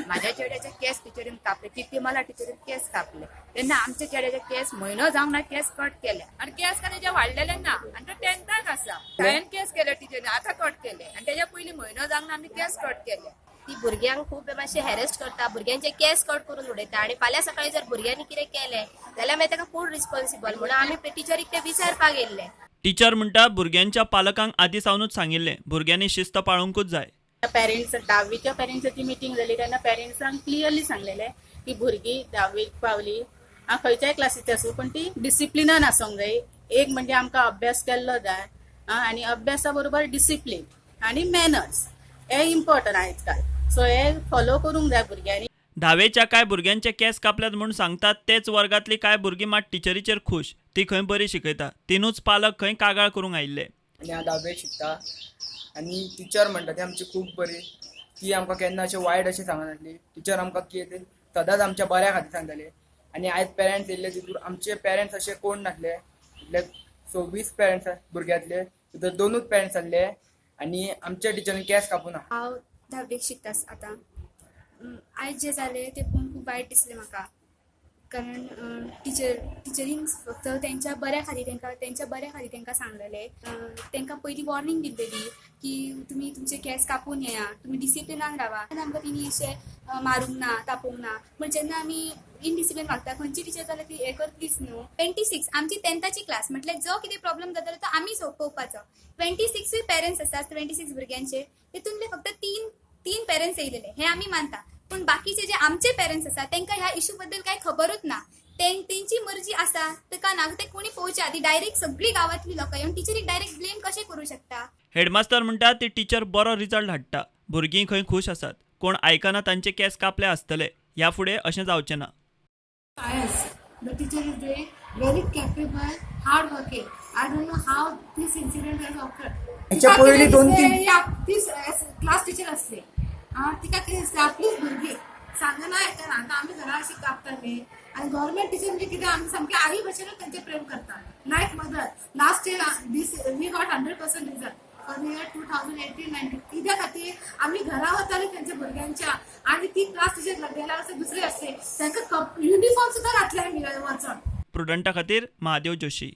माझ्या चेड्याचे केस टिचरीन कापले, ती मला टिचरीन केस कापले. तेन्ना आमच्या चेड्याचे केस म्हयनो जावंक ना केस कट केले आणि केस का तेजे वाडलेले ना आणि तो 10th आसा. हांवें केस केले टिचरीन, आतां कट केले आणि तेज्या पयलीं म्हयनो जावंक ना आमी केस कट केले. ती भुरग्यांक खूब मातशें हॅरेस्ट करता, भुरग्यांचे केस कट करून उडयता आणि फाल्यां सकाळीं जर भुरग्यांनी कितें केलें जाल्यार मागीर ताका फूल रिस्पॉन्सिबल म्हणून आमी टिचरीक ते विचारपाक गेल्ले. टीचर म्हणटा भुरग्यांच्या पालकांक आदीं सावनूच सांगिल्लें भुरग्यांनी शिस्त पाळूंकूच जाय. पेरेंट्स 10वीच्या पेरेंट्साची मिटींग जाली तेन्ना पेरेंट्सांक क्लियरली सांगलेले की भुरगीं 10वीक पावली खंयच्याय क्लासीची आसूं पण ती डिसिप्लिनान आसूंक जाय. एक म्हणजे आमकां अभ्यास केल्लो जाय आनी अभ्यासा बरोबर डिसिप्लीन आनी मॅनर्स हे इम्पॉर्टंट आयज काल. सो हे फॉलो करूंक जाय भुरग्यांनी. 10वेच्या कांय भुरग्यांचे केस कापल्यात म्हूण सांगतात तेच वर्गातली कांय भुरगीं मात टिचरीचेर खूश. ती खंय बरी शिकयता. तिनूच पालक खंय कागाळ करूंक आयिल्ले. आनी हांव 10वेक शिकता आनी टिचर म्हणटा ती आमची खूब बरी. ती आमकां केन्ना अशें वायट अशें सांगनासली. टिचर आमकां कितें सदांच आमच्या बऱ्या खातीर सांगताले. आनी आयज पेरंट्स येयल्ले तितूर आमचे पेरंट्स अशे कोण नासले. 26 पेरंट्स भुरग्यांतले भितर 2च पेरंट्स आसले आनी आमच्या टिचरीन केस कापूना. हांव 10वेक शिकता आतां. आयज जे जालें तें पळोवन खूब वायट दिसलें म्हाका. कारण टिचरींक फक्त तेंच्या बऱ्या खातीर तेंकां सांगलेलें. तेंकां पयलीं वॉर्निंग दिल्लेली की तुमी तुमचे केस कापून येया, तुमी डिसिप्लिनान रावा. आमकां तेणी अशें मारूंक ना, तापोवंक ना. पूण जेन्ना आमी इनडिसिप्लिन वागता खंयची टिचर जाल्यार ती हें करतलीच न्हू. 26 आमची 10thची क्लास म्हटल्यार जो कितें प्रॉब्लेम जातालो तो आमी पळोवपाचो. 26 पेरंट्स आसात 26 भुरग्यांचे, तितूंतले फक्त तीन पेरंट्स येयलेले हे आमी मानता. पण बाकीचे जे आमचे पेरंट्स आसा तांकां ह्या इशू बद्दल कांय खबरूच ना. तेंची मर्जी आसा ताका ना ते कोणी पळोवचे आदी डायरेक्ट सगळी गांवांतली लोकां येवन टिचरीक डायरेक्ट ब्लेम कशें करूं शकता. हेडमास्तर म्हणटा ती टीचर बरो रिजल्ट हाडटा. भुरगीं खंय खूश आसात. कोण आयकना तांचे केस कापले आसतले. ह्या फुडें अशें जावचें ना. The teacher is doing very capable, hard working. I don't know how this incident has occurred. ह्याच्या पयलीं 2-3 This class teacher असले तिका कितें दिसता आपलीच भुरगीं सांगना आयकना. आतां आमी घरा अशी कापताली आनी गव्हर्मेंट टीचर म्हणजे कितें आमी सामके आई भशेनूच तेंचे प्रेम करता like mother. Last year we got 100% result for the year 2018-19. कित्या खातीर आमी घरा वताली तेंच्या भुरग्यांच्या आनी ती क्लास टीचर गेल्यार अशें दुसरे असले तांकां युनिफॉर्म सुद्दां घातले आमी वचोन. प्रुडंटा खातीर महादेव जोशी.